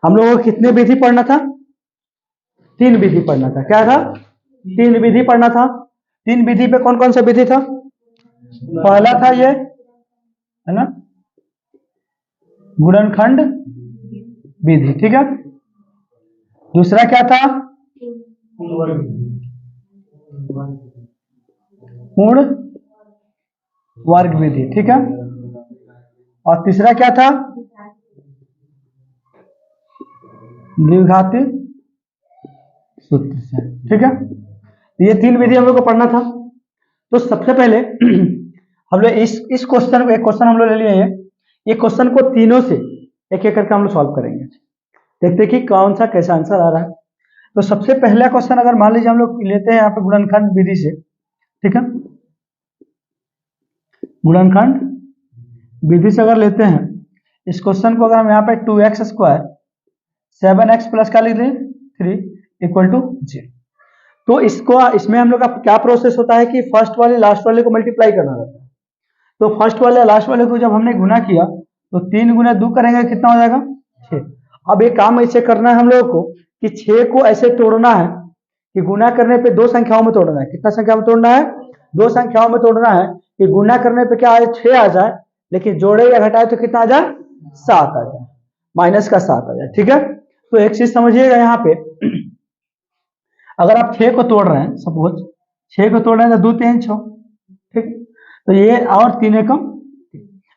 हम लोगों को कितने विधि पढ़ना था? 3 विधि पढ़ना था। क्या था? 3 विधि पढ़ना था। 3 विधि पे कौन कौन सा विधि था? पहला था ये, है ना, गुणनखंड विधि, ठीक है। दूसरा क्या था? पूर्ण वर्ग विधि, ठीक है। और तीसरा क्या था? द्विघाती सूत्र से, ठीक है। ये 3 विधि हम लोग को पढ़ना था। तो सबसे पहले हम लोग इस क्वेश्चन को, एक क्वेश्चन हम लोग ले लिए, ये क्वेश्चन को तीनों से एक एक करके हम लोग सॉल्व करेंगे। देखते कि कौन सा कैसा आंसर आ रहा है। तो सबसे पहला क्वेश्चन अगर मान लीजिए हम लोग लेते हैं यहाँ पे गुणनखंड विधि से, ठीक है। गुणनखंड विधि से अगर लेते हैं इस क्वेश्चन को, अगर हम यहाँ पे 2x स्क्वायर 7x प्लस का लिख दें 3 इक्वल टू 0, तो इसमें हम लोग का क्या प्रोसेस होता है कि फर्स्ट वाले लास्ट वाले को मल्टीप्लाई करना रहता है। तो फर्स्ट वाले लास्ट वाले को जब हमने गुना किया तो 3 गुना 2 करेंगे, कितना हो जाएगा? 6। अब एक काम ऐसे करना है हम लोगों को कि 6 को ऐसे तोड़ना है कि गुना करने पे 2 संख्याओं में तोड़ना है। कितना संख्या में तोड़ना है? 2 संख्याओं में तोड़ना है कि गुना करने पे क्या आए? 6 आ जाए, लेकिन जोड़े या घटाए तो कितना आ जाए? 7 आ जाए, माइनस का 7 आ जाए, ठीक है। तो एक चीज समझिएगा यहाँ पे, अगर आप 6 को तोड़ रहे हैं, सपोज 6 को तोड़ रहे हैं तो 2 3 6, ठीक। तो ये और 3 एकम,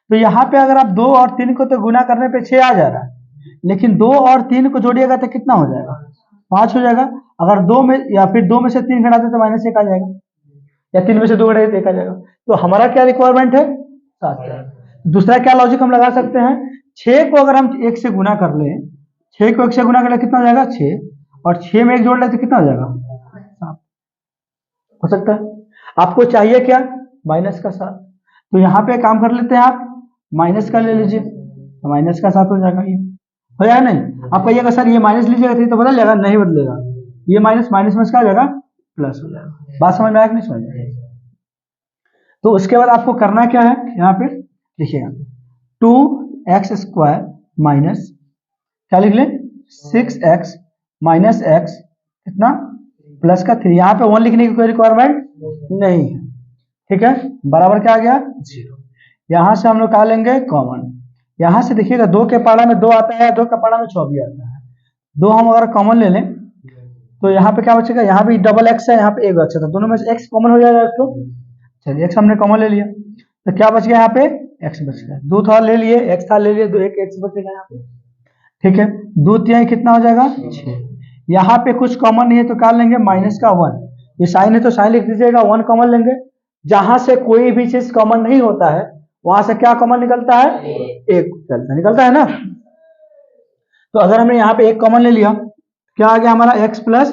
तो यहाँ पे अगर आप 2 और 3 को तो गुना करने पे 6 आ जा रहा है, लेकिन 2 और 3 को जोड़िएगा तो कितना हो जाएगा? 5 हो जाएगा। अगर 2 में या फिर 2 में से 3 घटाते तो -1 आ जाएगा, या 3 में से 2 घटाते तो 1 आ जाएगा। तो हमारा क्या रिक्वायरमेंट है? 7। दूसरा क्या लॉजिक हम लगा सकते हैं? 6 को अगर हम 1 से गुना कर ले, 6 को 1 से गुना कर ले कितना हो जाएगा? 6, और 6 में 1 जोड़ ले तो कितना हो जाएगा? 7 हो सकता है। आपको चाहिए क्या? माइनस का 7। तो यहाँ पे काम कर लेते हैं, आप माइनस का ले लीजिए, तो माइनस का 7 हो जाएगा। ये हो जाएगा नहीं? आप कहिएगा सर ये माइनस लीजिएगा तो बदल जाएगा, नहीं बदलेगा, ये माइनस माइनस में क्या हो जाएगा? प्लस हो जाएगा। बात समझ में आया कि नहीं समझ में आया? तो उसके बाद आपको करना क्या है, यहाँ पे लिखिएगा 2x स्क्वायर माइनस क्या लिख लें? 6x माइनस x कितना? प्लस का 3। यहाँ पे 1 लिखने की कोई रिक्वायरमेंट नहीं है, ठीक है। बराबर क्या आ गया? 0। यहाँ से हम लोग क्या लेंगे? कॉमन। यहाँ से देखिएगा 2 के पारा में 2 आता है, 2 के पारा में 6 भी आता है। 2 हम अगर कॉमन ले लें तो यहाँ पे क्या बचेगा? यहाँ भी डबल x है, यहाँ पे एक बचा था, दोनों में से x कॉमन हो जाएगा। तो चलिए x हमने कॉमन ले लिया, तो क्या बच गया? यहाँ पे x बच गया। 2 था ले लिए, x था ले लिए, 2 एक x बचेगा यहाँ पे, ठीक है। 2 3 कितना हो जाएगा? 6। यहाँ पे कुछ कॉमन नहीं है तो क्या लेंगे? माइनस का 1। ये साइन है तो साइन लिख दीजिएगा, 1 कॉमन लेंगे। जहां से कोई भी चीज कॉमन नहीं होता है वहां से क्या कॉमन निकलता है? 1 निकलता है ना। तो अगर हमने यहाँ पे 1 कॉमन ले लिया, क्या आ गया हमारा? x प्लस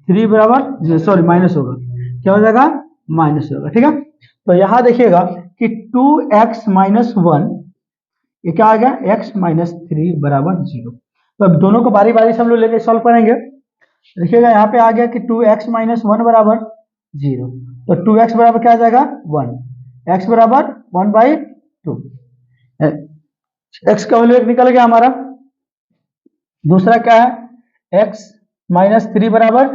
3 बराबर, सॉरी माइनस होगा, क्या हो जाएगा? माइनस होगा, ठीक है। तो यहाँ देखिएगा कि 2x माइनस 1, ये क्या आ गया? x माइनस 3 बराबर 0। तो अब दोनों को बारी बारी से हम लोग लेके सॉल्व करेंगे। देखिएगा यहाँ पे आ गया कि 2x माइनस 1 बराबर 0, तो 2x बराबर क्या आ जाएगा? 1, x बराबर 1/2, x का वैल्यू 1 निकल गया हमारा। दूसरा क्या है? x माइनस 3 बराबर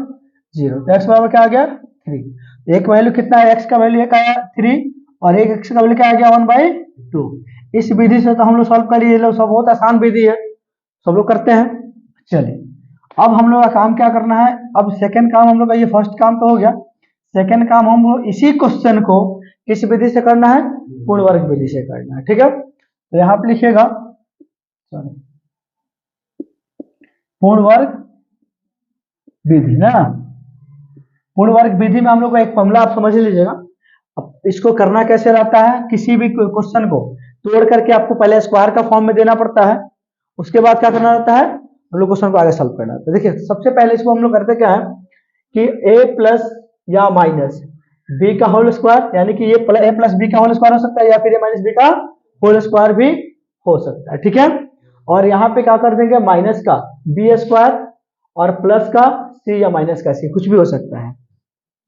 0, तो x बराबर क्या आ गया? 3। एक वैल्यू कितना है? x का वैल्यू एक आया 3, और एक x का वैल्यू क्या आ गया? 1/2। इस विधि से तो हम लोग सॉल्व करिए, लोग सब बहुत आसान विधि है, सब लोग करते हैं। चलिए अब हम लोग का काम क्या करना है? अब सेकंड काम हम लोग का, ये फर्स्ट काम तो हो गया, सेकंड काम हम लोग इसी क्वेश्चन को किस विधि से करना है? पूर्ण वर्ग विधि से करना है, ठीक है। तो यहाँ पे लिखिएगा पूर्ण वर्ग विधि ना। पूर्ण वर्ग विधि में हम लोग का एक फॉर्मूला आप समझ लीजिएगा। अब इसको करना कैसे रहता है? किसी भी क्वेश्चन को तोड़ करके आपको पहले स्क्वायर का फॉर्म में देना पड़ता है, उसके बाद क्या करना रहता है? हम लोग क्वेश्चन को आगे सॉल्व करना है। देखिए सबसे पहले इसको हम लोग करते क्या है कि a प्लस या माइनस b का होल स्क्वायर, यानी कि ये a प्लस b का होल स्क्वायर हो सकता है, या फिर a माइनस b का होल स्क्वायर भी हो सकता है, ठीक है। और यहाँ पे क्या कर देंगे? माइनस का b स्क्वायर और प्लस का c या माइनस का c, कुछ भी हो सकता है।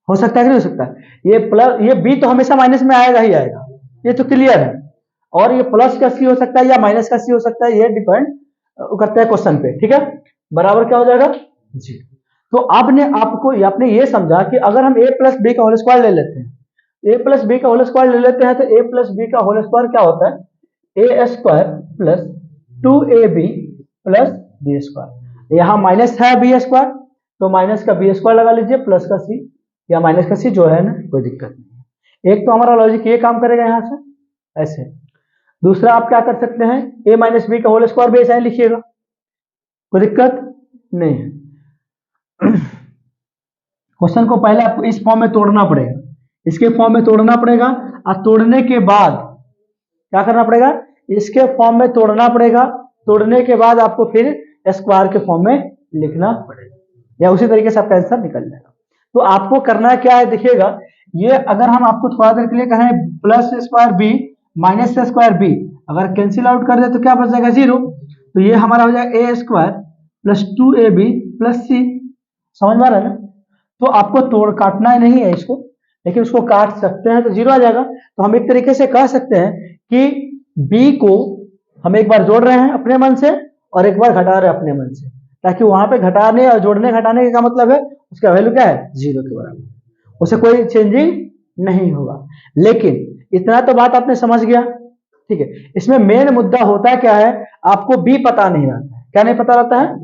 हो सकता है कि नहीं हो सकता है? ये प्लस, ये b तो हमेशा माइनस में आएगा ही आएगा, ये तो क्लियर है। और ये प्लस का c हो सकता है या माइनस का c हो सकता है, ये डिपेंड करते हैं क्वेश्चन पे, ठीक है, बराबर क्या हो जाएगा जी। तो आपने ये समझा कि अगर हम a प्लस बी का होल स्क्वायर ले लेते हैं, a प्लस बी का होल स्क्वायर ले लेते हैं तो a प्लस बी का होल स्क्वायर क्या होता है, a square plus 2ab plus b square. यहाँ माइनस है बी स्क्वायर, तो माइनस का बी स्क्वायर लगा लीजिए, प्लस का सी या माइनस का सी, जो है ना कोई दिक्कत नहीं है। एक तो हमारा लॉजिक ये काम करेगा यहाँ से ऐसे। दूसरा आप क्या कर सकते हैं, a माइनस बी का होल स्क्वायर भी ऐसा ही लिखिएगा, कोई दिक्कत नहीं है। क्वेश्चन को पहले आपको इस फॉर्म में तोड़ना पड़ेगा, इसके फॉर्म में तोड़ना पड़ेगा, और तोड़ने के बाद क्या करना पड़ेगा, इसके फॉर्म में तोड़ना पड़ेगा, तोड़ने के बाद आपको फिर स्क्वायर के फॉर्म में लिखना पड़ेगा, या उसी तरीके से आपका आंसर निकल जाएगा। तो आपको करना क्या है देखिएगा, ये अगर हम आपको थोड़ा देर के लिए कहें plus square b minus square b, अगर कैंसिल आउट कर दे तो क्या बच जाएगा, 0। तो ये हमारा हो जाएगा ए स्क्वायर प्लस 2ab प्लस सी, समझ में आ रहा है ना। तो आपको तोड़ काटना ही नहीं है इसको, लेकिन उसको काट सकते हैं तो 0 आ जाएगा। तो हम एक तरीके से कह सकते हैं कि b को हम एक बार जोड़ रहे हैं अपने मन से और एक बार घटा रहे हैं अपने मन से, ताकि वहां पे घटाने और जोड़ने घटाने का मतलब है उसका वैल्यू क्या है, 0 के बराबर, उसे कोई चेंजिंग नहीं होगा। लेकिन इतना तो बात आपने समझ गया, ठीक है। इसमें मेन मुद्दा होता है क्या है, आपको बी पता नहीं रहता है। क्या नहीं पता रहता है,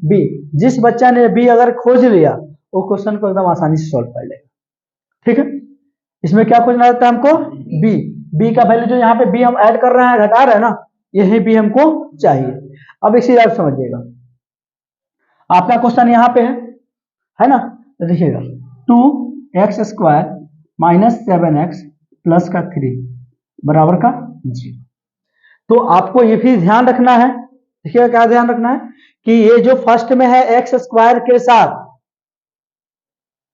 बी। जिस बच्चा ने बी अगर खोज लिया वो क्वेश्चन को एकदम आसानी से सॉल्व कर लेगा, ठीक है। इसमें क्या खोजना रहता है हमको, बी। बी का वैल्यू जो यहाँ पे बी हम ऐड कर रहे हैं घटा रहे हैं ना, यही बी हमको चाहिए। अब इसी आप समझिएगा, आपका क्वेश्चन यहाँ पे है ना, तो देखिएगा 2x square minus 7x plus का 3 बराबर का 0। तो आपको ये भी ध्यान रखना है, देखिएगा क्या ध्यान रखना है कि ये जो फर्स्ट में है एक्स स्क्वायर के साथ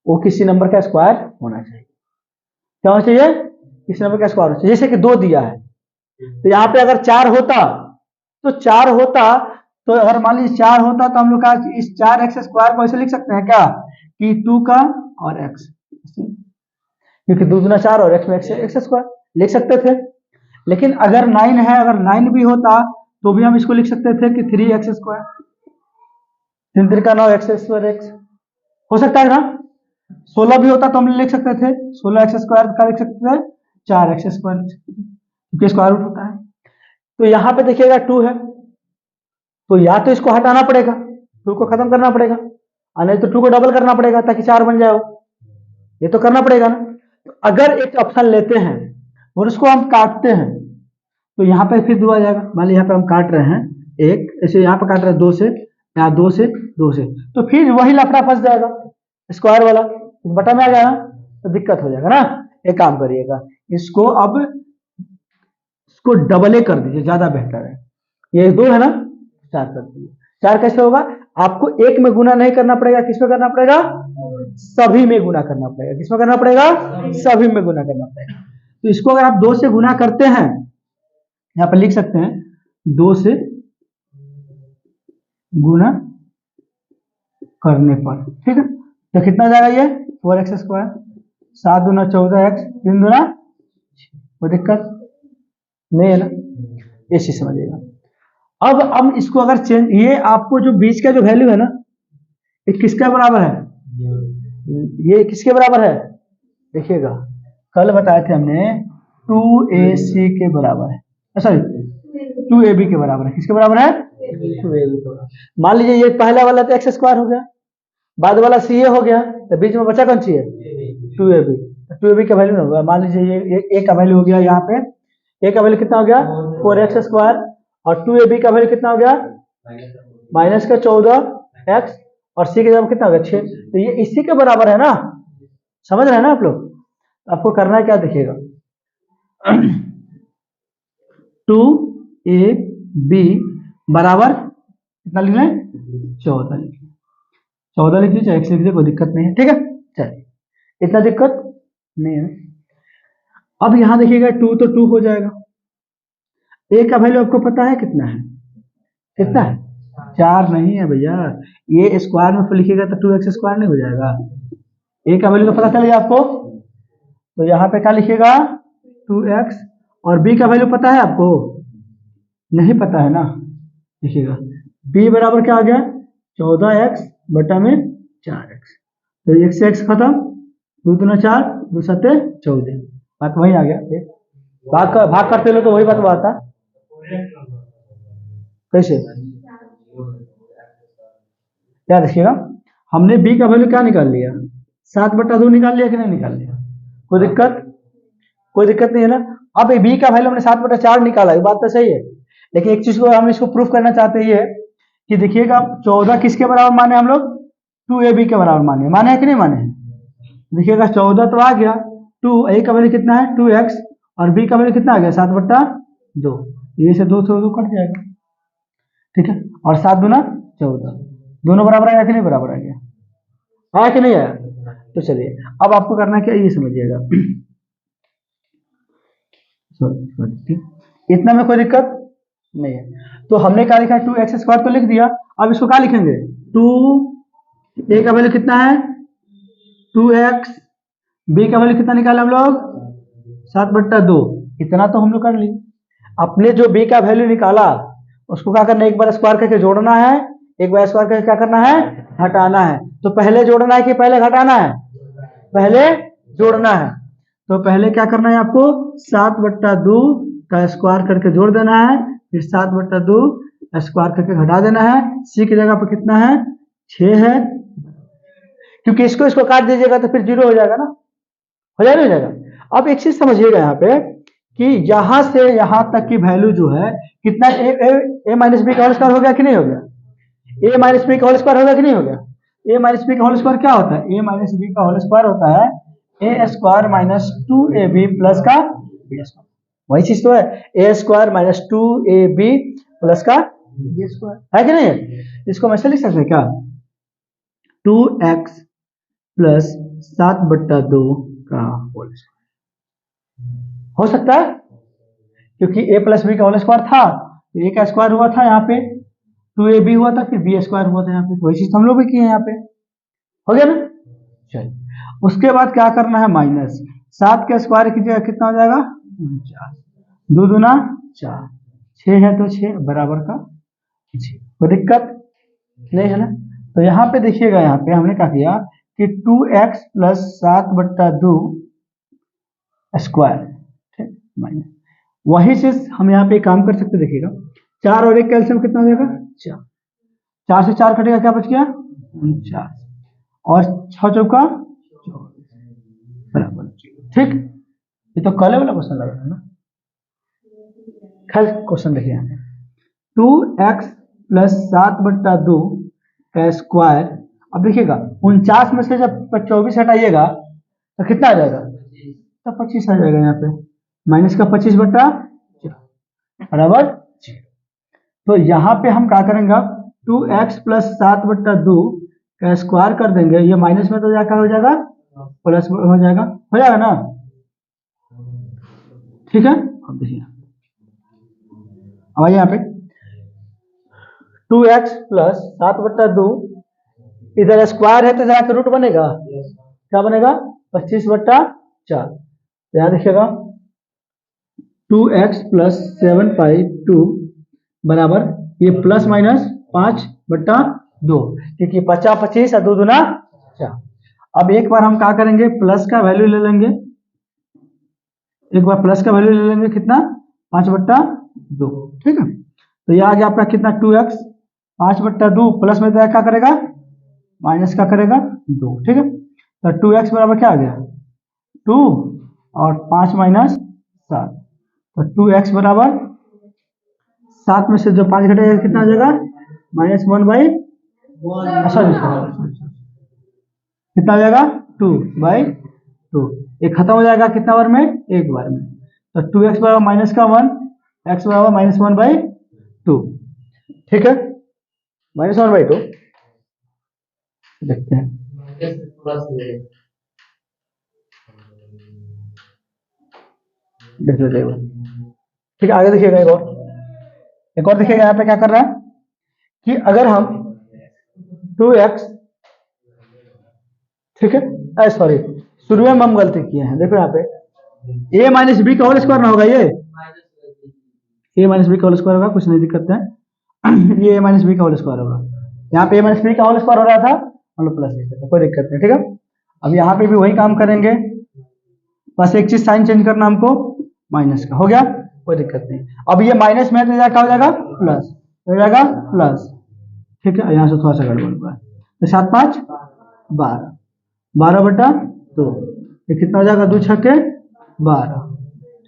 वो किसी नंबर का स्क्वायर होना चाहिए। क्या होना चाहिए, किसी नंबर का स्क्वायर होना चाहिए। जैसे कि 2 दिया है, तो यहाँ पे अगर 4 होता तो अगर मान लीजिए 4 होता तो हम लोग का इस 4x स्क्वायर को ऐसे लिख सकते हैं क्या कि 2 का और x, क्योंकि 2 दूना 4 और x में x स्क्वायर लिख सकते थे। लेकिन अगर 9 है, अगर 9 भी होता तो भी हम इसको लिख सकते थे कि 3x स्क्वायर, 3 3 का 9 x स्क्वायर x हो सकता है ना। 16 भी होता तो हम लिख सकते थे 16x स्क्वायर का लिख सकते थे 4x स्क्वायर, क्योंकि स्क्वायर रूट होता है। तो यहाँ पे देखिएगा 2 है, तो या तो इसको हटाना पड़ेगा, 2 को खत्म करना पड़ेगा, और नहीं तो 2 को डबल करना पड़ेगा ताकि 4 बन जाए, ये तो करना पड़ेगा ना। तो अगर एक ऑप्शन लेते हैं और उसको हम काटते हैं तो यहाँ पे फिर 2 आ जाएगा। मान लीजिए यहाँ पे हम काट रहे हैं एक, ऐसे यहाँ पे काट रहे हैं 2 से, यहाँ 2 से 2 से, तो फिर वही लफड़ा फंस जाएगा स्क्वायर वाला, बटा में आ जाएगा तो दिक्कत हो जाएगा ना। एक काम करिएगा, इसको अब इसको डबल कर दीजिए, ज्यादा बेहतर है। ये 2 है ना, 4 कर दीजिए। 4 कैसे होगा, आपको एक में गुना नहीं करना पड़ेगा, किसमें करना पड़ेगा, सभी में गुना करना पड़ेगा। किसमें करना पड़ेगा, सभी में गुना करना पड़ेगा। तो इसको अगर आप 2 से गुना करते हैं, यहां पर लिख सकते हैं 2 से गुना करने पर, ठीक है। तो कितना जाएगा ये 4x स्क्वायर, 7 दूना 14x, 3 दूना, कोई दिक्कत नहीं है ना, ये चीज समझिएगा। अब हम इसको अगर चेंज, ये आपको जो बीच का जो वैल्यू है ना, ये किसके बराबर है, ये किसके बराबर है, देखिएगा कल बताए थे हमने 2ac के बराबर है, सॉरी 2ab के बराबर है। किसके बराबर है, 2ab के बराबर। मान लीजिए ये पहला वाला तो एक्स स्क्वायर हो गया, बाद वाला सी हो गया, तो बीच में बचा कौन सी है, 2ab। 2ab का वैल्यू होगा, मान लीजिए ये a का वैल्यू हो गया, यहाँ पे a का वैल्यू कितना हो गया 4x स्क्वायर, और 2ab का वैल्यू कितना हो गया माइनस का 14x, और c के जगह कितना हो गया 6। तो ये इसी के बराबर है ना, समझ रहे हैं ना आप लोग। आपको करना है क्या देखिएगा 2ab बराबर कितना लिख लें 14 लिख लें, 14 लिख लीजिए, x लिख लीजिए, कोई दिक्कत नहीं है, ठीक है। चलिए इतना दिक्कत नहीं है। अब यहां देखिएगा 2 तो 2 हो जाएगा, a का वैल्यू आपको पता है कितना है, कितना है 4 नहीं है भैया, ये स्क्वायर में लिखिएगा तो 2x स्क्वायर नहीं हो जाएगा। a का वैल्यू तो पता चल गया आपको, तो यहाँ पे क्या लिखिएगा 2x, और b का वैल्यू पता है आपको, नहीं पता है ना, देखिएगा बी बराबर क्या आ गया 14x बटा में 4x। तो एक से x खत्म, 2 दूना 4, 2 सत्ते 14, बात वही आ गया। भाग करते लो तो वही बात आता। कैसे क्या देखिएगा, हमने b का वैल्यू क्या निकाल लिया 7/2 निकाल लिया कि नहीं निकाल लिया, कोई दिक्कत नहीं है ना। अब b का वैल्यू हमने 7/4 निकाला, ये बात तो सही है, लेकिन एक चीज को हम इसको प्रूफ करना चाहते हैं कि देखिएगा 14 किसके बराबर माने हम लोग 2ab के बराबर माने है कि नहीं माने। देखिएगा 14 तो आ गया, 2 a का वैल्यू कितना है 2x और b का वैल्यू कितना आ गया 7/2, ये से 2 से 2 कट जाएगा, ठीक है। और 7 दूना 14, दोनों बराबर आया कि नहीं बराबर आ गया, आया कि नहीं आया। तो चलिए अब आपको करना क्या ये समझिएगा। इतना में कोई दिक्कत नहीं है। तो हमने क्या लिखा है 2x² तो लिख दिया, अब इसको क्या लिखेंगे 2 a का वैल्यू कितना है 2x, b का वैल्यू कितना निकाला हम लोग 7/2, इतना तो हम लोग कर लिए। अपने जो b का वैल्यू निकाला उसको क्या करना है, एक बार स्क्वायर करके जोड़ना है, एक बार स्क्वायर करके क्या करना है हटाना है। तो पहले जोड़ना है कि पहले घटाना है, पहले जोड़ना है। तो पहले क्या करना है आपको 7/2 का स्क्वायर करके जोड़ देना है, फिर 7/2 स्क्वायर करके घटा देना है। सी की जगह पर कितना है 6 है, क्योंकि इसको काट दीजिएगा तो फिर 0 हो जाएगा ना, हो जाएगा। अब एक चीज समझिएगा यहाँ पे कि यहां से यहां तक की वैल्यू जो है कितना a माइनस बी का होल स्क्वायर हो गया कि नहीं हो गया, a माइनस बी का होल स्क्वायर हो गया कि नहीं हो गया। a माइनस बी का होल स्क्वायर क्या होता है, a माइनस बी का होल स्क्वायर होता है a² माइनस 2ab प्लस का b स्क्वायर, वही चीज तो है a² माइनस 2ab प्लस का b स्क्वायर है कि नहीं। इसको हम ऐसे लिख सकते हैं क्या 2x प्लस 7/2 का होल स्क्वायर हो सकता है, क्योंकि a प्लस बी का होल स्क्वायर था, a का स्क्वायर हुआ था यहाँ पे, 2ab हुआ था, फिर b स्क्वायर हुआ था यहाँ पे, वही चीज हम लोग भी किए यहाँ पे, हो गया ना। चलिए उसके बाद क्या करना है माइनस 7 के स्क्वायर की जगह कितना हो जाएगा 49, 2 दूना 4, 6 है तो 6 बराबर का 6, कोई दिक्कत नहीं है ना। तो यहाँ पे देखिएगा, यहाँ पे हमने क्या किया कि 2x प्लस 7/2 स्क्वायर माइनस, वही चीज हम यहाँ पे काम कर सकते, देखिएगा 4 और 1 कैल्शियम कितना हो जाएगा 4, 4 से 4 कटेगा क्या बच गया 49 और 6 चौका 24 बराबर, ठीक। ये तो कल वाला क्वेश्चन लग रहा है ना। खैर क्वेश्चन देखिए यहाँ पे 2x प्लस 7/2 का स्क्वायर, अब देखिएगा 49 में से जब 24 हटाइएगा तो कितना आ जाएगा, तो 25 आ जाएगा यहाँ पे, माइनस का 25/4 बराबर 0। तो यहाँ पे हम क्या करेंगे 2x प्लस 7/2 का स्क्वायर कर देंगे, ये माइनस में तो क्या हो जाएगा प्लस हो जाएगा ना, ठीक है। अब देखिए अब यहाँ पे 2x प्लस 7/2, इधर स्क्वायर है तो जरा रूट बनेगा, क्या बनेगा 25/4, याद रखिएगा 2x प्लस 7/2 बराबर ये प्लस माइनस 5/2, क्योंकि 50 25 और 2 दूना 4। अब एक बार हम क्या करेंगे प्लस का वैल्यू ले लेंगे, एक बार प्लस का वैल्यू ले लेंगे कितना 5/2, ठीक है। तो ये आ गया आपका कितना 2x, 5/2 प्लस में क्या करेगा माइनस का करेगा 2, ठीक है। तो 2x बराबर क्या आ गया 2 और 5 माइनस 7, तो 2x बराबर 7 में से जो 5 घटेगा कितना आ जाएगा -1/, सॉरी कितना आ जाएगा 2/2, एक खत्म हो जाएगा कितना बार में एक बार में। तो 2x बराबर माइनस का 1, x बराबर -1/2, ठीक है, -1/2 देखते हैं। ठीक है, आगे देखिएगा एक और देखिएगा यहाँ पे क्या कर रहा है कि अगर हम 2x, ठीक है, सॉरी शुरू में हम गलती किए हैं, देखो यहाँ पे a माइनस बी का होल स्क्वायर ना होगा, ये a माइनस बी का होल स्क्वायर होगा, कुछ नहीं दिक्कत है। ये a माइनस बी का होल स्क्वायर होगा। यहाँ पे a माइनस बी का होल स्क्वायर हो रहा था, हम लोग प्लस लिख देते, कोई दिक्कत नहीं, ठीक है। अब यहाँ पे भी वही काम करेंगे, बस एक चीज साइन चेंज करना हमको, माइनस का हो गया, कोई दिक्कत नहीं। अब ये माइनस में क्या हो जाएगा, प्लस हो जाएगा, प्लस, ठीक है। यहाँ से थोड़ा सा गड़बड़ हुआ है, तो 7 5 12, 12/2, ये कितना हो जाएगा, 2 छक्के 12,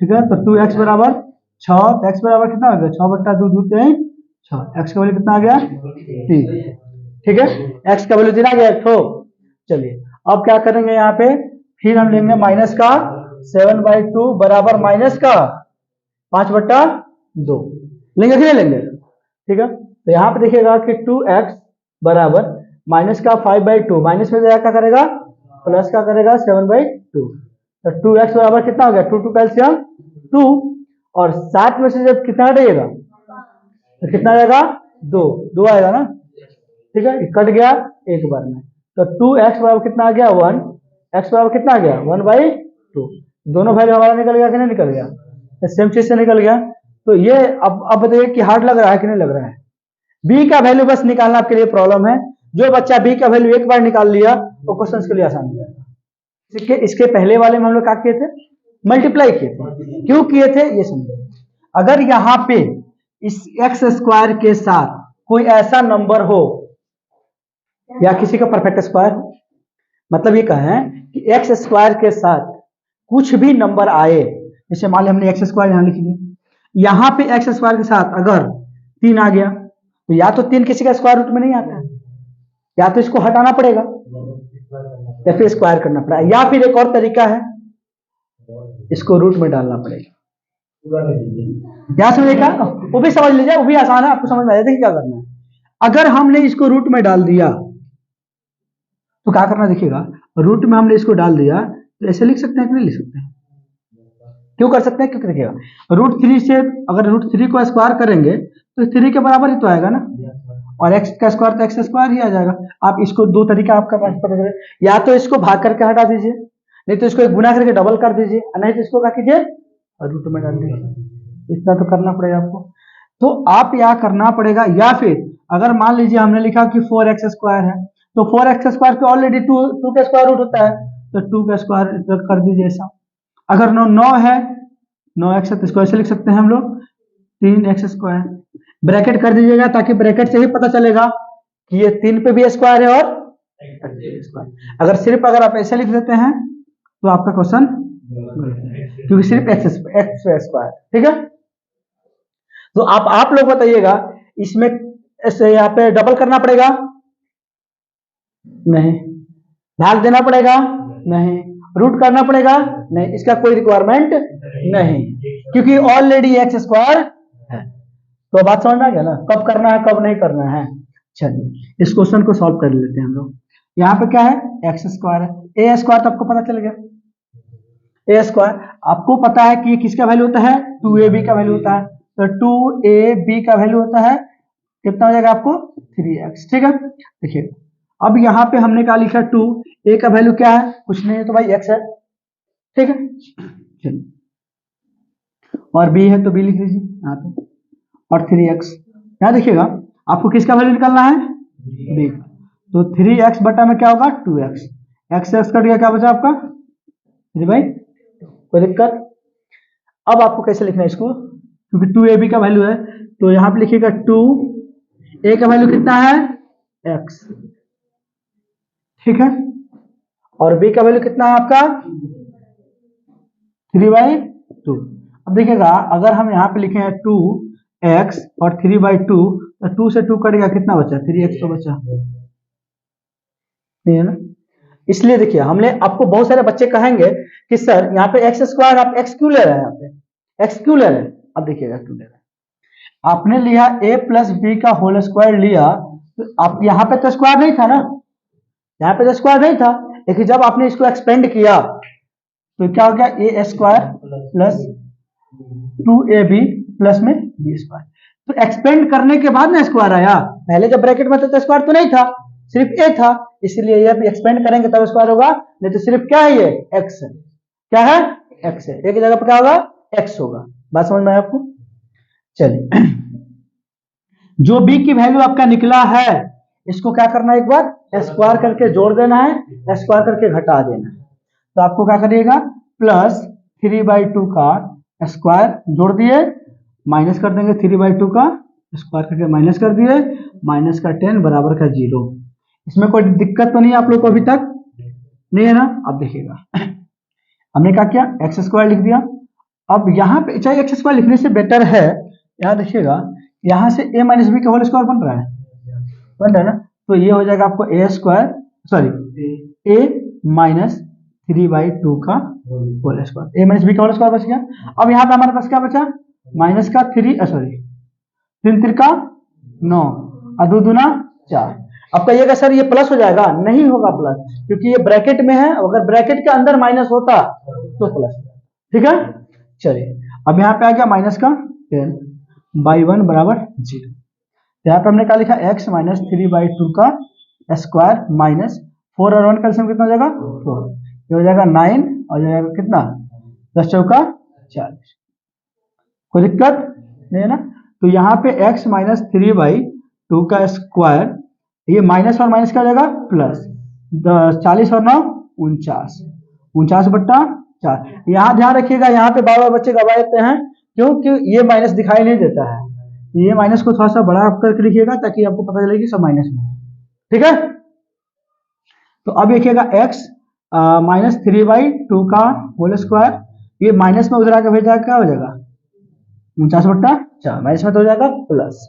ठीक है। तो 2x बराबर 6, x बराबर कितना हो गया, 6/2, 2 3 6, x का वैल्यू कितना आ गया, 3, ठीक है। x का वैल्यू 3 आ गया, तो चलिए अब क्या करेंगे, यहाँ पे फिर हम लेंगे माइनस का 7/2 बराबर माइनस का 5/2 लेंगे कि नहीं लेंगे, ठीक है। तो यहाँ पे देखिएगा कि 2x बराबर माइनस का 5/2, माइनस में क्या करेगा, प्लस का करेगा 7/2, तो 2x बराबर कितना हो गया, 2 2 कैल्सियम 2, और 7 में से जब कितना हटेगा तो कितना आएगा, 2 आएगा ना, ठीक है, कट गया एक बार में। तो 2x बराबर कितना आ गया, 1, x बराबर कितना आ गया, 1/2, दोनों वैल्यू हमारा निकल गया कि नहीं निकल गया, सेम चीज से निकल गया। तो ये अब बताइए कि हार्ड लग रहा है कि नहीं लग रहा है। b का वैल्यू बस निकालना आपके लिए प्रॉब्लम है, जो बच्चा b का वैल्यू एक बार निकाल लिया वो क्वेश्चन के लिए आसान हो जाएगा। इसके पहले वाले में हम लोग क्या किए थे, मल्टीप्लाई किए थे, क्यों किए थे ये समझो। अगर यहाँ पे इस एक्स स्क्वायर के साथ कोई ऐसा नंबर हो या किसी का परफेक्ट स्क्वायर, मतलब ये कहें कि एक्स स्क्वायर के साथ कुछ भी नंबर आए, जैसे मान लिया हमने एक्स स्क्वायर यहां लिख लिया, यहां पे एक्स स्क्वायर के साथ अगर 3 आ गया, तो या तो 3 किसी का स्क्वायर रूट में नहीं आता है, या तो इसको हटाना पड़ेगा या फिर स्क्वायर करना पड़ेगा, या फिर एक और तरीका है इसको रूट में डालना पड़ेगा। यहां समझिए, क्या वो भी समझ लीजिए, वो भी आसान है, आपको समझ में आ जाएगा क्या करना है। अगर हमने इसको रूट में डाल दिया तो क्या करना, देखिएगा रूट में हमने इसको डाल दिया, तो ऐसे लिख सकते हैं कि नहीं लिख सकते हैं, क्यों कर सकते हैं, क्योंकि देखिएगा √3 से अगर √3 को स्क्वायर करेंगे तो 3 के बराबर ही तो आएगा ना, और x का स्क्वायर तो x स्क्वायर ही आ जाएगा। आप इसको दो तरीका आपका पास पता चले, या तो इसको भाग करके हटा दीजिए, नहीं तो इसको गुना करके डबल कर दीजिए, नहीं तो इसको क्या कीजिए रूट में डाल दीजिए, इतना तो करना पड़ेगा आपको। तो आप यहाँ करना पड़ेगा, या फिर अगर मान लीजिए हमने लिखा कि 4x स्क्वायर है, तो 4x स्क्वायर के ऑलरेडी 2 का स्क्वायर रूट होता है, तो 2 का स्क्वायर कर दीजिए ऐसा। अगर 9 है, 9x है, तो इसको ऐसे लिख सकते हैं हम लोग 3x स्क्वायर, ब्रैकेट कर दीजिएगा ताकि ब्रैकेट से ही पता चलेगा कि ये 3 पे भी स्क्वायर है और स्क्वायर। अगर सिर्फ अगर आप ऐसे लिख देते हैं तो आपका क्वेश्चन क्योंकि सिर्फ एक्स स्क्वायर, ठीक है। तो आप लोग बताइएगा इसमें ऐसे यहाँ पे डबल करना पड़ेगा, नहीं, भाग देना पड़ेगा, नहीं, रूट करना पड़ेगा, नहीं, इसका कोई रिक्वायरमेंट नहीं, क्योंकि ऑलरेडी एक्स स्क्वायर है। तो बात समझ में आ गया ना, कब करना है कब नहीं करना है। चलिए इस क्वेश्चन को सॉल्व कर लेते हैं हम लोग। यहाँ पे क्या है, एक्स स्क्वायर है, ए स्क्वायर तो आपको पता चल गया, ए स्क्वायर आपको पता है कि ये किसका वैल्यू होता है, 2ab का वैल्यू होता है, तो 2ab का वैल्यू होता है कितना हो जाएगा आपको 3x, ठीक है। देखिए अब यहाँ पे हमने क्या लिखा, 2, a का वैल्यू क्या है, कुछ नहीं है तो भाई x है, ठीक है। चलिए और b है तो b लिख लीजिए यहाँ पे, और 3x, यहाँ देखिएगा आपको किसका वैल्यू निकालना है, b, तो 3x बटा में क्या होगा 2x, x कट गया, क्या बचा आपका 3 भाई, कोई दिक्कत। अब आपको कैसे लिखना है इसको, क्योंकि 2ab का वैल्यू है, तो यहाँ पे लिखिएगा 2a का वैल्यू कितना है x, ठीक है, और b का वैल्यू कितना है आपका 3/2। अब देखिएगा अगर हम यहाँ पे लिखे हैं 2x और 3/2, तो 2 से 2 कटेगा, कितना बचा 3x तो बचा नहीं है ना। इसलिए देखिए हमने आपको, बहुत सारे बच्चे कहेंगे कि सर यहाँ पे एक्स स्क्वायर आप एक्स क्यों ले रहे हैं, यहाँ पे एक्स क्यों ले रहे हैं। अब देखिएगा क्यों ले रहे हैं, आपने लिया a प्लस बी का होल स्क्वायर लिया, तो आप यहाँ पे तो स्क्वायर नहीं था ना, यहाँ पे तो स्क्वायर नहीं था, लेकिन जब आपने इसको एक्सपेंड किया तो क्या हो गया, a square plus 2ab plus में b स्क्वायर। तो एक्सपेंड करने के बाद ना स्क्वायर आया, पहले जब ब्रैकेट में था तो स्क्वायर तो नहीं था, सिर्फ a था, इसलिए ये भी एक्सपेंड करेंगे तब स्क्वायर होगा, नहीं तो सिर्फ क्या है ये x है, क्या है x है, एक जगह पर क्या होगा x होगा। बात समझ में आया आपको। चलिए जो b की वैल्यू आपका निकला है इसको क्या करना है, एक बार स्क्वायर करके जोड़ देना है, स्क्वायर करके घटा देना है। तो आपको क्या करिएगा, प्लस 3/2 का स्क्वायर जोड़ दिए, माइनस कर देंगे 3/2 का स्क्वायर करके माइनस कर दिए, माइनस का 10 बराबर का 0। इसमें कोई दिक्कत तो नहीं आप लोग को अभी तक, नहीं है ना। अब देखिएगा हमने क्या किया, एक्स स्क्वायर लिख दिया। अब यहाँ पे चाहे एक्स स्क्वायर लिखने से बेटर है, यहाँ देखिएगा यहाँ से a माइनस बी का होल स्क्वायर बन रहा है ना। तो ये हो जाएगा आपको a square, sorry a minus 3/2 का whole square, a minus b का होल स्क्वायर बच गया। अब यहाँ पे हमारे पास क्या बचा, माइनस का 3 तिरका 9 और 2 दूना 4। अब कहिएगा सर ये प्लस हो जाएगा, नहीं होगा प्लस, क्योंकि ये ब्रैकेट में है, अगर ब्रैकेट के अंदर माइनस होता तो प्लस। ठीक है, चलिए अब यहाँ पे आ गया माइनस का 10/1 बराबर 0। यहाँ पे हमने क्या लिखा, x माइनस 3/2 का स्क्वायर माइनस 4 और 1 का एलसीएम कितना हो जाएगा 4, ये हो जाएगा 9 और जाएगा कितना 10 चौका 40। कोई दिक्कत नहीं है ना। तो यहाँ पे x माइनस 3/2 का स्क्वायर, ये माइनस और माइनस क्या हो जाएगा प्लस, 40 और 9 49/4। यहाँ ध्यान रखिएगा, यहाँ पे बार बार बच्चे गवा देते हैं क्योंकि ये माइनस दिखाई नहीं देता है, ये माइनस को थोड़ा सा बड़ा करके लिखिएगा ताकि आपको पता चले कि सब माइनस में है। ठीक है, तो अब देखिएगा x माइनस 3/2 का होल स्क्वायर, ये माइनस में उधर आके भेजा क्या हो जाएगा 49/4, माइनस में तो हो जाएगा प्लस।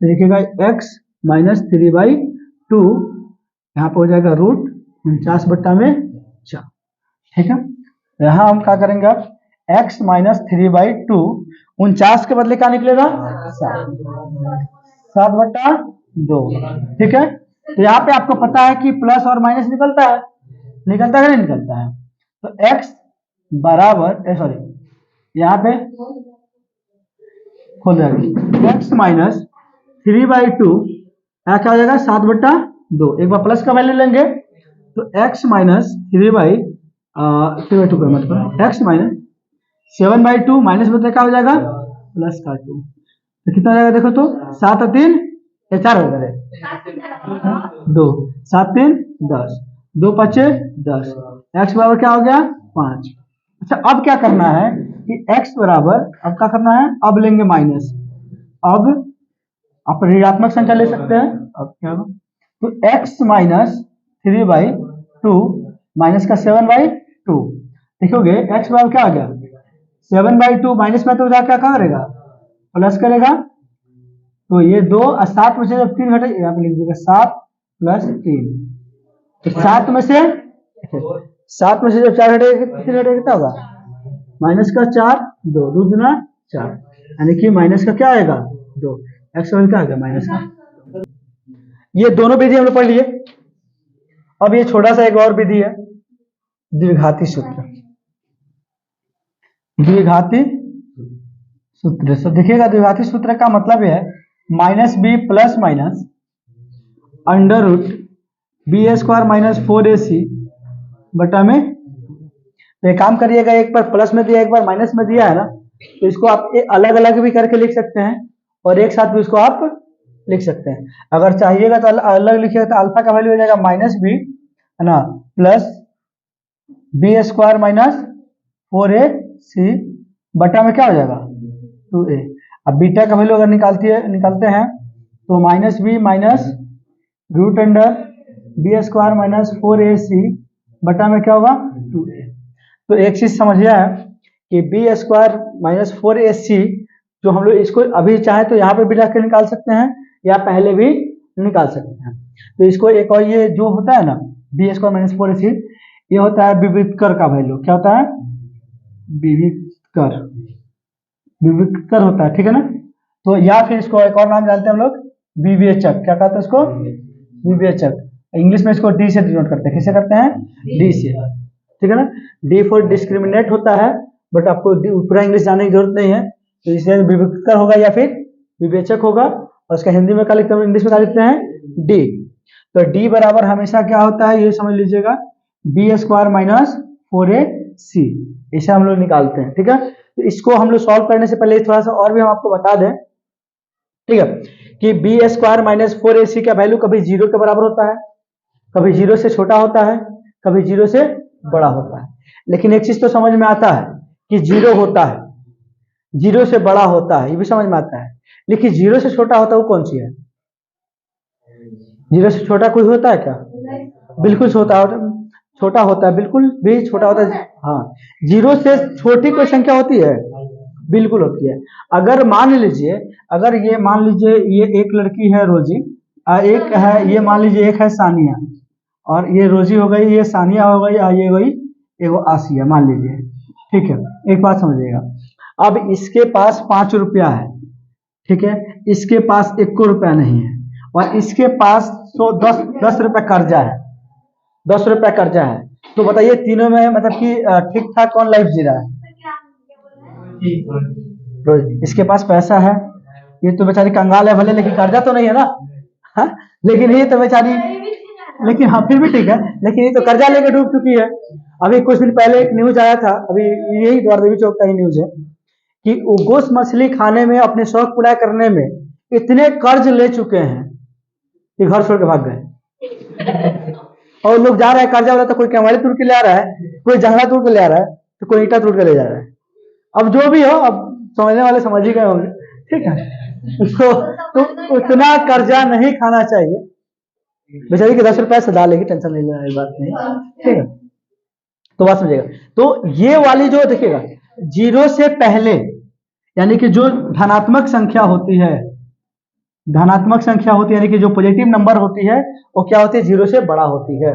तो देखिएगा x माइनस 3/2 यहाँ पे हो जाएगा रूट 49/4। ठीक है, यहाँ हम क्या करेंगे, अब x माइनस 3/2, 49 के बदले क्या निकलेगा 7/2। ठीक है, तो यहाँ पे आपको पता है कि प्लस और माइनस निकलता है कि नहीं निकलता है। तो x बराबर सॉरी यहाँ पे खोल जाएगा, x माइनस 3/2 यहाँ क्या हो जाएगा 7/2। एक बार प्लस का वैल्यू लेंगे तो x माइनस 3/2 का मतलब x माइनस 7/2 माइनस में क्या हो जाएगा प्लस का 2, तो कितना हो जाएगा देखो तो 7 और 3 4 हो गए 2, 7 3 10, 2 5 10, x बराबर क्या हो गया 5। अच्छा अब क्या करना है कि x बराबर, अब क्या करना है, अब लेंगे माइनस, अब आप ऋणात्मक संख्या ले सकते हैं। अब क्या होगा, तो x माइनस 3/2 माइनस का 7/2, देखोगे x बराबर क्या आ गया 7/2, माइनस में तो जाकर क्या करेगा प्लस करेगा, तो ये 2 और 7 में से जब 3 घटे, यहाँ पे लिख दीजिएगा 7 + 3, तो 7 में से जब 4 घटेगा कितने घटेगा, कितना होगा माइनस का 4, 2 2 दूना 4, यानी कि माइनस का क्या आएगा 2, x वैल्यू क्या आ गया माइनस का। ये दोनों विधि हम लोग पढ़ लिए। अब ये छोटा सा एक और विधि है, द्विघाती सूत्र। द्विघाती सूत्र से देखिएगा, द्विघाती सूत्र का मतलब है minus B plus minus under root b² minus 4ac बटा में। तो एक काम करिएगा, एक बार प्लस में दिया एक बार माइनस में दिया है ना, तो इसको आप अलग अलग भी करके लिख सकते हैं और एक साथ भी इसको आप लिख सकते हैं। अगर चाहिएगा तो अलग लिखिएगा, तो अल्फा का वैल्यू हो जाएगा माइनस बी है ना प्लस b² माइनस 4ac बटा में क्या हो जाएगा 2a। अब बीटा का वैल्यू अगर निकालते हैं तो minus b minus root under b² minus 4ac बटा में क्या होगा 2a। तो एक चीज समझिए कि b² माइनस 4ac, जो हम लोग इसको अभी चाहे तो यहाँ पे भी रख के निकाल सकते हैं या पहले भी निकाल सकते हैं। तो इसको एक और ये जो होता है ना b² माइनस 4ac, ये होता है विविक्तर का वैल्यू। क्या होता है विविक्तर होता है, ठीक है ना। तो या फिर इसको एक और नाम जानते हैं हम लोग विवेचक। क्या कहते हैं इसको विवेचक, इंग्लिश में इसको डी से डिनोट करते हैं। किसे करते हैं डी से, ठीक है ना। डी फॉर डिस्क्रिमिनेट होता है, बट आपको पूरा इंग्लिश जानने की जरूरत नहीं है। तो इसलिए विविक्तर होगा या फिर विवेचक होगा, और उसका हिंदी में क्या लिखते हैं इंग्लिश में क्या लिखते हैं डी। तो डी बराबर हमेशा क्या होता है ये समझ लीजिएगा b² माइनस 4ac, इसे हम लोग निकालते हैं। ठीक है, तो इसको हम लोग सॉल्व करने से पहले थोड़ा सा और भी हम आपको बता दें ठीक है, कि बी स्क्वायर माइनस 4ac का वैल्यू कभी 0 के बराबर होता है, कभी 0 से छोटा होता है, कभी 0 से बड़ा होता है। लेकिन एक चीज तो समझ में आता है कि 0 होता है, 0 से बड़ा होता है, ये भी समझ में आता है। लेकिन 0 से छोटा होता है वो कौन सी है? 0 से छोटा कोई होता है क्या? बिल्कुल छोटा होता है, बिल्कुल भी छोटा होता है। हाँ, 0 से छोटी कोई संख्या होती है? बिल्कुल होती है। अगर मान लीजिए, अगर ये मान लीजिए ये एक लड़की है रोजी, एक है, ये मान लीजिए एक है सानिया, और ये रोजी हो गई, ये सानिया हो गई, और ये गई एक आसिया मान लीजिए। ठीक है, एक बात समझिएगा, अब इसके पास 5 रुपया है, ठीक है, इसके पास 1 रुपया नहीं है, और इसके पास 10 रुपया कर्जा है, 10 रुपया कर्जा है। तो बताइए तीनों में मतलब कि ठीक ठाक कौन लाइफ जी रहा है? इसके पास पैसा है, ये तो बेचारी कंगाल है भले, लेकिन कर्जा तो नहीं है ना। हा? लेकिन ये तो बेचारी, लेकिन हाँ फिर भी ठीक है, लेकिन ये तो कर्जा लेके डूब चुकी है। अभी कुछ दिन पहले एक न्यूज आया था, अभी यही द्वारदेवी चौक का ही न्यूज है, कि वो गोश्त मछली खाने में, अपने शौक पूरा करने में इतने कर्ज ले चुके हैं कि घर छोड़ के भाग गए। और लोग जा रहे हैं कर्जा वाला, तो कोई कैमाड़ी तोड़ के ले आ रहा है, कोई जंगला तोड़ के ले आ रहा है, तो कोई ईटा तोड़ के ले जा रहा है। अब जो भी हो, अब समझने वाले समझ ही गए होंगे, ठीक है। तो उतना कर्जा नहीं खाना चाहिए। बेचारी के 10 रुपए सदा लेगी, टेंशन नहीं लेना, बात नहीं, ठीक है। तो बात समझिएगा, तो ये वाली जो देखिएगा 0 से पहले, यानी कि जो धनात्मक संख्या होती है, धनात्मक संख्या होती है, यानी कि जो पॉजिटिव नंबर होती है, वो क्या होती है? 0 से बड़ा होती है,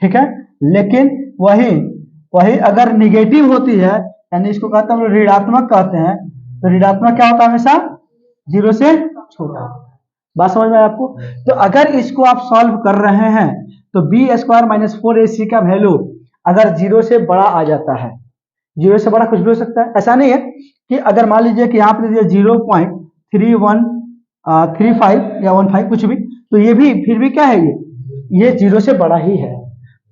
ठीक है। लेकिन वही अगर निगेटिव होती है, यानी इसको कहते हैं ऋणात्मक कहते हैं, तो ऋणात्मक क्या होता है? हमेशा 0 से छोटा। बात समझ में आया आपको? तो अगर इसको आप सॉल्व कर रहे हैं, तो बी स्क्वायर माइनस 4ac का वैल्यू अगर 0 से बड़ा आ जाता है, 0 से बड़ा कुछ भी हो सकता है, ऐसा नहीं है कि अगर मान लीजिए कि यहाँ पे 0.3135 या 15 कुछ भी, तो ये भी फिर भी क्या है, ये 0 से बड़ा ही है।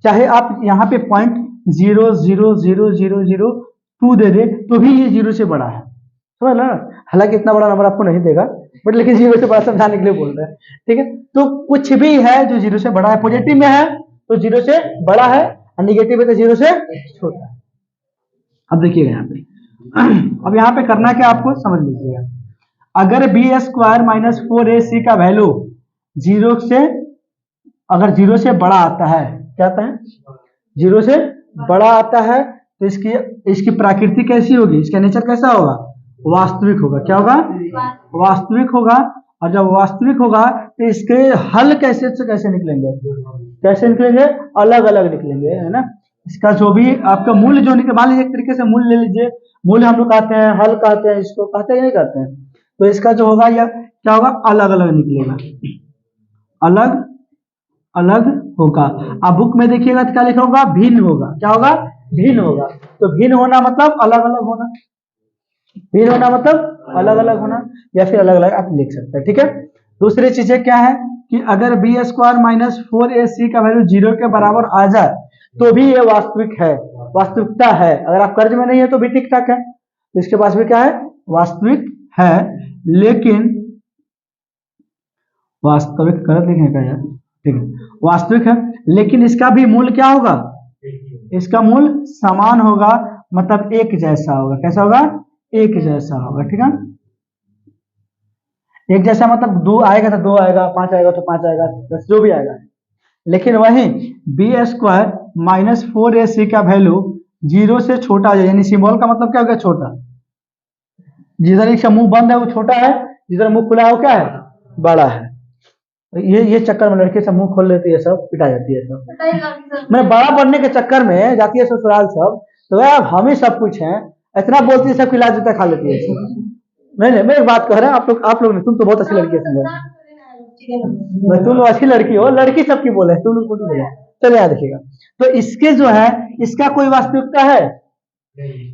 चाहे आप यहाँ पे 0.00002 दे दे, तो भी ये 0 से बड़ा है, समझ ना। हालांकि इतना बड़ा नंबर आपको नहीं देगा, बट लेकिन 0 से बड़ा समझाने के लिए बोल रहे हैं, ठीक है। तो कुछ भी है जो 0 से बड़ा है, पॉजिटिव में है तो 0 से बड़ा है, और निगेटिव है तो 0 से छोटा है। अब देखिएगा यहाँ पे, अब यहाँ पे करना क्या आपको समझ लीजिएगा, अगर बी स्क्वायर माइनस 4ac का वैल्यू 0 से, अगर 0 से बड़ा आता है, क्या आता है? 0 से बड़ा आता है, तो इसकी प्रकृति कैसी होगी, इसका नेचर कैसा होगा? वास्तविक होगा। क्या होगा? वास्तविक होगा। और जब वास्तविक होगा तो इसके हल कैसे से कैसे निकलेंगे? कैसे निकलेंगे? अलग अलग निकलेंगे, है ना। इसका जो भी आपका मूल्य जो निकले, मान लीजिए एक तरीके से मूल्य ले लीजिए, मूल्य हम लोग कहते हैं, हल कहते हैं, इसको कहते हैं नहीं कहते हैं, तो इसका जो होगा या क्या होगा? अलग अलग निकलेगा, अलग अलग होगा। अब बुक में देखिएगा तो क्या लिखा होगा? भिन्न होगा। क्या होगा? भिन्न होगा। तो भिन्न होना मतलब अलग अलग होना, भिन्न होना मतलब अलग अलग होना, या फिर अलग अलग आप लिख सकते हैं, ठीक है। दूसरी चीजें क्या है कि अगर बी स्क्वायर माइनस 4ac का वैल्यू 0 के बराबर आ जाए, तो भी ये वास्तविक है, वास्तविकता है। अगर आप कर्ज में नहीं है तो भी ठीक ठाक है, तो इसके पास भी क्या है? वास्तविक है। लेकिन वास्तविक गलत लिखे का यार, ठीक है, वास्तविक है, लेकिन इसका भी मूल्य क्या होगा? इसका मूल्य समान होगा, मतलब एक जैसा होगा। कैसा होगा? एक जैसा होगा, ठीक है। एक जैसा मतलब 2 आएगा तो 2 आएगा, 5 आएगा तो 5 आएगा, 10 जो भी आएगा। लेकिन वही बी स्क्वायर माइनस 4ac का वैल्यू 0 से छोटा है, यानी सिंबल का मतलब क्या हो गया? छोटा। जिधर इसका मुंह बंद है वो छोटा है, जिधर मुंह खुला है वो क्या है? बड़ा है। ये चक्कर में लड़के सब मुंह खोल लेती है, सब पिटा जाती है सब। मैं बड़ा बनने के चक्कर में जाती है ससुराल सब, तो यार हम ही सब कुछ हैं, इतना बोलती है, सब खिला जूता खा लेती है सब। नहीं, मैं एक बात कह रहा हूँ, आप लोग नहीं, तुम तो बहुत अच्छी लड़की है, तुम अच्छी लड़की हो, लड़की सबकी बोले, तुम लोग को नहीं बोले। चलो याद रखिएगा, तो इसके जो है, इसका कोई वास्तविकता है?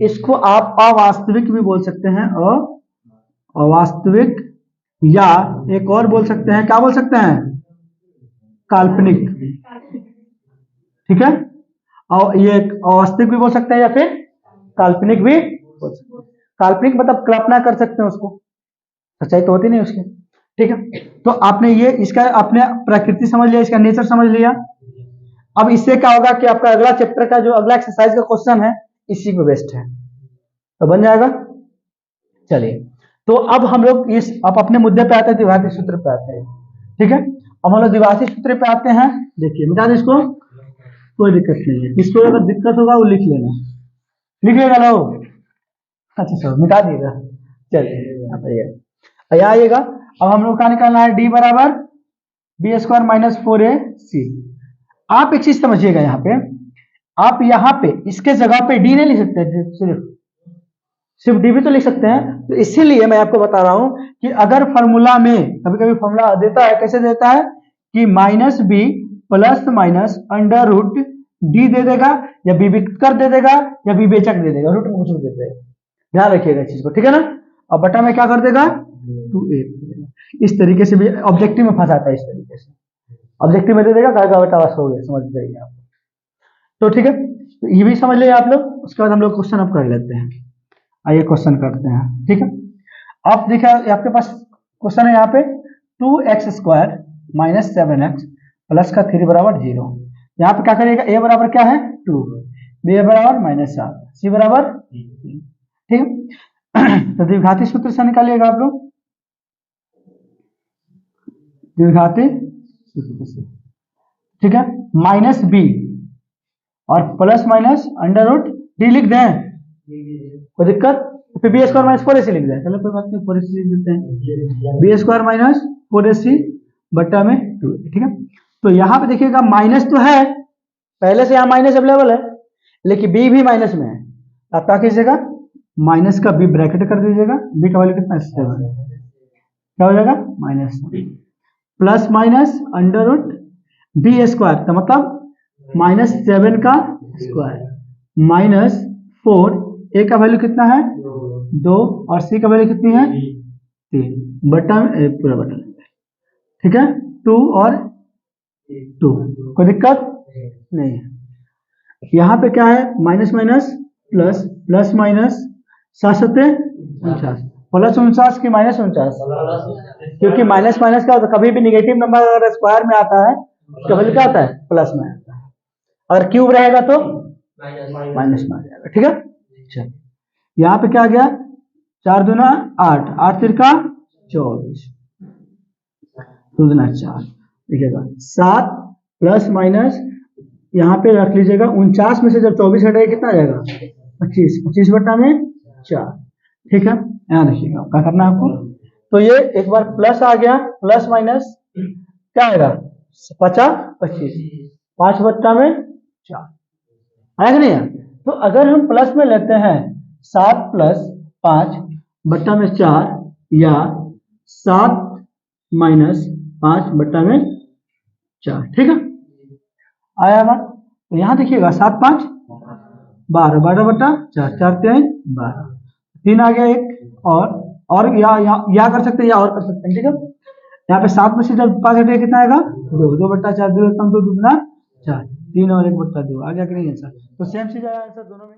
इसको आप अवास्तविक भी बोल सकते हैं, अवास्तविक, या एक और बोल सकते हैं, क्या बोल सकते हैं? काल्पनिक, ठीक है। और ये अवास्तविक भी बोल सकते हैं, या फिर काल्पनिक भी बोल सकते हैं। काल्पनिक मतलब कल्पना कर सकते हैं उसको, सच्चाई तो होती नहीं उसकी। ठीक है, तो आपने ये इसका आपने प्रकृति समझ लिया, इसका नेचर समझ लिया। अब इससे क्या होगा कि आपका अगला चैप्टर का जो अगला एक्सरसाइज का क्वेश्चन है इसी पे बेस्ड है, तो बन जाएगा। चलिए, तो अब हम लोग इस अब अपने मुद्दे पे आते हैं, द्विघाती सूत्र पे आते हैं। ठीक है, अब हम लोग द्विघाती सूत्र पे आते हैं। देखिए मिटा दो इसको, कोई दिक्कत नहीं है, इसको अगर दिक्कत होगा वो लिख लेना, लिख लेगा लो। अच्छा सर मिटा दिएगा। चलिए यहाँ आइएगा। अब हम लोग का निकालना है डी बराबर बी स्क्वायर माइनस 4ac। आप एक चीज समझिएगा, यहाँ पे आप यहाँ पे इसके जगह पे डी नहीं लिख सकते, सिर्फ डी भी तो लिख सकते हैं। तो इसीलिए मैं आपको बता रहा हूं कि अगर फॉर्मूला में कभी कभी फॉर्मूला देता है, कैसे देता है कि minus B plus minus under root D दे देगा, या बी कर दे देगा, या बी बेचक दे देगा, रूट में कुछ दे देगा। ध्यान रखिएगा इस चीज को, ठीक है ना। और बटा में क्या कर देगा 2a। इस तरीके से भी ऑब्जेक्टिव में फंसाता है, इस तरीके से ऑब्जेक्टिव में दे देगा, कहेगा बेटा बस हो गया, समझ जाइए आप। तो ठीक है, तो ये भी समझ लिया आप लोग। उसके बाद हम लोग क्वेश्चन अब कर लेते हैं। आइए क्वेश्चन करते हैं। ठीक है, आप देखिए आपके पास क्वेश्चन है यहाँ पे 2x square minus 7x plus का 3 बराबर 0। यहाँ पे क्या करिएगा, a बराबर क्या है 2, b बराबर -7, c बराबर 3। ठीक है, तो द्विघाती सूत्र से निकालिएगा आप लोग, द्विघाती सूत्र से। ठीक है, माइनस बी और plus minus under root D लिख दें, कोई दिक्कत, फिर बी स्क्वायर माइनस 4ac लिख दें, चलो कोई बात नहीं 4ac लिख देते हैं, बी स्क्वायर माइनस 4ac बट्टा में 2। ठीक है, तो यहाँ पे देखिएगा माइनस तो है, पहले से यहाँ माइनस अवेलेबल है, लेकिन बी भी माइनस में है। आप क्या कीजिएगा, माइनस का बी ब्रैकेट कर दीजिएगा, बी का वैल्यू कितना 7, क्या हो जाएगा minus plus minus under root b square, तो मतलब -7 का स्क्वायर माइनस 4, ए का वैल्यू कितना है 2 और सी का वैल्यू कितनी है 3, बटा पूरा बटा। ठीक है, 2 और 2, कोई दिक्कत नहीं है। यहाँ पे क्या है minus minus plus, plus minus 7 plus 49 की माइनस 49, क्योंकि माइनस माइनस का कभी भी निगेटिव नंबर अगर स्क्वायर में आता है उसका वैल्यू क्या आता है प्लस में आता है, अगर क्यूब रहेगा तो माइनस में आ जाएगा। ठीक है, चलिए यहाँ पे क्या आ गया 4 दूना 8, 8 तिरका 24, 2 दूना 4, देखिएगा 7 प्लस माइनस यहाँ पे रख लीजिएगा 49 में से जब 24 हटेगा कितना आ जाएगा 25, 25 बट्टा में 4। ठीक है, यहाँ देखिएगा क्या करना है आपको, तो ये एक बार प्लस आ गया, प्लस माइनस क्या आएगा 50 25, 5 बट्टा में 4 आया नहीं है। तो अगर हम प्लस में लेते हैं 7 प्लस 5 बट्टा में 4 या 7 माइनस 5 बट्टा में 4। ठीक है, आया बात। तो यहाँ देखिएगा 7 5 12, 12 बट्टा 4, 4 3 12, 3 आ गया एक, और या कर सकते हैं या और कर सकते हैं। ठीक है, यहाँ पे 7 में से जब 5 हटेगा कितना आएगा 2, 2 बट्टा 4, 2 2 2 4, 3 और 1 बट्टा 2 आ गया कि नहीं आंसर। तो सेम चीज आया आंसर दोनों में।